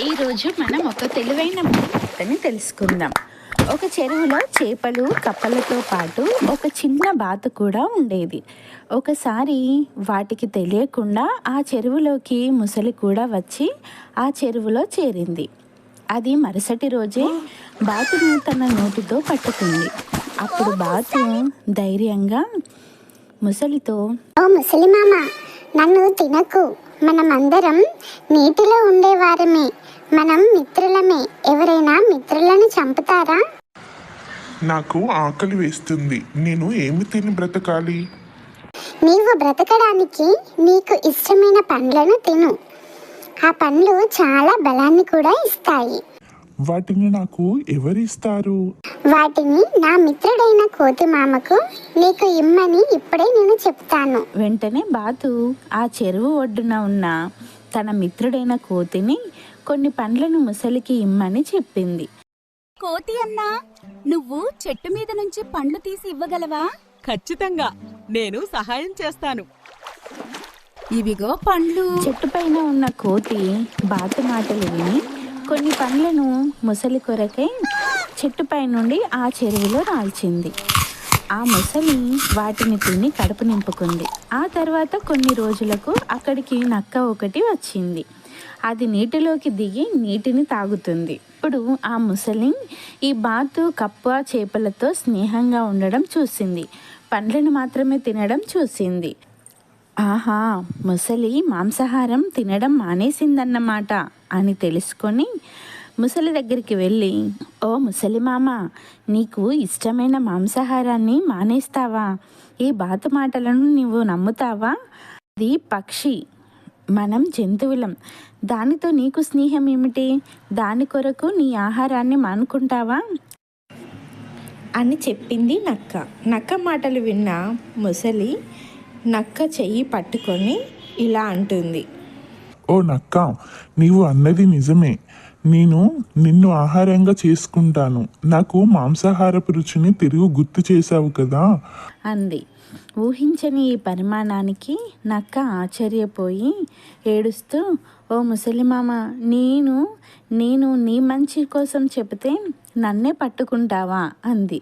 ఈరోజు మనం ఒక తెలివైన కథని తెలుసుకుందాం. ఒక చెరువులో చేపలు కప్పలతో పాటు ఒక చిన్న బాతు కూడా ఉండేది. ఒకసారి వాటికి తెలియకుండా ఆ చెరువులోకి ముసలి కూడా వచ్చి ఆ చెరువులో చేరింది. అది మరుసటి రోజే బాతును తన నోటితో పట్టుకుంది. అప్పుడు బాతు ధైర్యంగా ముసలితో, ఓ ముసలి మామ, నన్ను తినకు. మనమందరం నీటిలో ఉండేవారమే, మనం మిత్రులమే. ఎవరైనా మిత్రులను చంపుతారా? నాకు ఆకలి వేస్తుంది. నేను ఏమి తిని బ్రతకాలి? నీవు బ్రతకడానికి నీకు ఇష్టమైన పండ్లను తిను. ఆ పండ్లు చాలా బలాన్ని కూడా ఇస్తాయి. వాటిని నాకు ఎవరిస్తారు? వాటిని నా మిత్రుడైన కోతి మామకు నీకు ఇమ్మని ఇప్పుడే నేను చెప్తాను. వెంటనే బాతు ఆ చెరువు ఒడ్డున ఉన్న తన మిత్రుడైన కోతిని కొన్ని పండ్లను ముసలికి ఇమ్మని చెప్పింది. కోతి అన్నా, నువ్వు చెట్టు మీద నుంచి పండ్లు తీసి ఇవ్వగలవా? ఖచ్చితంగా, నేను సహాయం చేస్తాను. ఇవిగో పండ్లు. చెట్టుపైన ఉన్న కోతి బాతు మాటలు విని కొన్ని పండ్లను ముసలి కొరకై చెట్టుపై నుండి ఆ చెరువులో రాల్చింది. ఆ ముసలి వాటిని తిని కడుపు నింపుకుంది. ఆ తర్వాత కొన్ని రోజులకు అక్కడికి నక్క ఒకటి వచ్చింది. అది నీటిలోకి దిగి నీటిని తాగుతుంది. ఇప్పుడు ఆ ముసలి ఈ బాతు కప్ప చేపలతో స్నేహంగా ఉండడం చూసింది. పండ్లను మాత్రమే తినడం చూసింది. ఆహా, ముసలి మాంసాహారం తినడం మానేసిందన్నమాట అని తెలుసుకొని ముసలి దగ్గరికి వెళ్ళి, ఓ ముసలి మామ, నీకు ఇష్టమైన మాంసాహారాన్ని మానేస్తావా? ఈ బాతు మాటలను నువ్వు నమ్ముతావా? అది పక్షి, మనం జంతువులం. దానితో నీకు స్నేహం ఏమిటి? దాని కొరకు నీ ఆహారాన్ని మానుకుంటావా అని చెప్పింది నక్క. నక్క మాటలు విన్న ముసలి నక్క చెయ్యి పట్టుకొని ఇలా అంటుంది, ఓ నక్క, నీవు అన్నది నిజమే. నేను నిన్ను ఆహారంగా చేసుకుంటాను. నాకు మాంసాహారపు రుచిని తిరిగి గుర్తు చేశావు కదా అంది. ఊహించని ఈ పరిమాణానికి నక్క ఆశ్చర్యపోయి ఏడుస్తూ, ఓ ముసలిమామ, నేను నీ మంచి కోసం చెబితే నన్నే పట్టుకుంటావా అంది.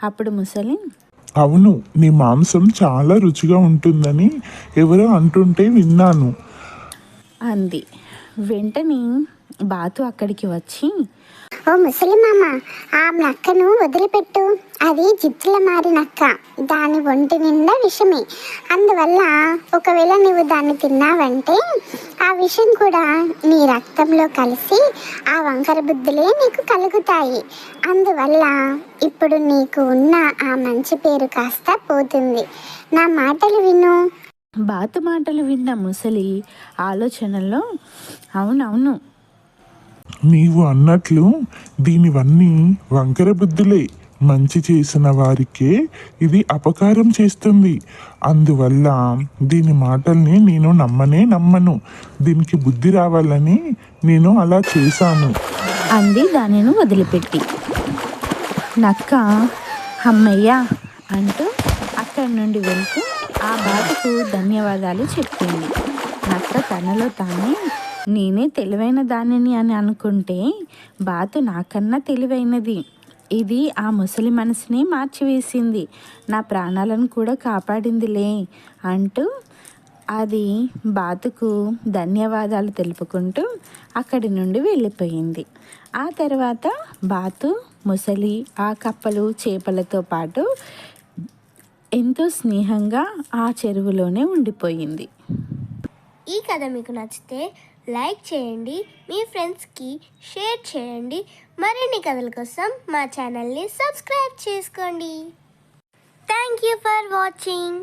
అప్పుడు ముసలి, అవును, నీ మాంసం చాలా రుచిగా ఉంటుందని ఎవరో అంటుంటే విన్నాను అంది. వెంటనే బాతు అక్కడికి వచ్చి, ఓ ముసలి మామ, ఆ నక్కను వదిలిపెట్టు. అది జిత్తుల మారి నక్క. దాని ఒంటి నిండా విషమే. అందువల్ల ఒకవేళ నువ్వు దాన్ని తిన్నావంటే ఆ విషం కూడా నీ రక్తంలో కలిసి ఆ వంకర బుద్ధులే నీకు కలుగుతాయి. అందువల్ల ఇప్పుడు నీకు ఉన్న ఆ మంచి పేరు కాస్త పోతుంది. నా మాటలు విను. బాతు మాటలు విన్న ముసలి ఆలోచనలో, అవునవును, నీవు అన్నట్లు దీనివన్నీ వంకర బుద్ధులే. మంచి చేసిన వారికే ఇది అపకారం చేస్తుంది. అందువల్ల దీని మాటల్ని నేను నమ్మను. దీనికి బుద్ధి రావాలని నేను అలా చేశాను అంది దానిని వదిలిపెట్టి. నక్క అమ్మయ్య అంటూ అక్కడి నుండి వెళ్తూ ఆ బాతుకు ధన్యవాదాలు చెప్పింది. నక్క తనలో తానే, నేనే తెలివైన దానిని అని అనుకుంటే బాతు నాకన్నా తెలివైనది. ఇది ఆ ముసలి మనసుని మార్చివేసింది, నా ప్రాణాలను కూడా కాపాడిందిలే అంటూ అది బాతుకు ధన్యవాదాలు తెలుపుకుంటూ అక్కడి నుండి వెళ్ళిపోయింది. ఆ తర్వాత బాతు ముసలి ఆ కప్పలు చేపలతో పాటు ఎంతో స్నేహంగా ఆ చెరువులోనే ఉండిపోయింది. ఈ కథ మీకు నచ్చితే లైక్ చేయండి, మీ ఫ్రెండ్స్కి షేర్ చేయండి. మరిన్ని కథల కోసం మా ఛానల్ని సబ్స్క్రైబ్ చేసుకోండి. Thank you for watching.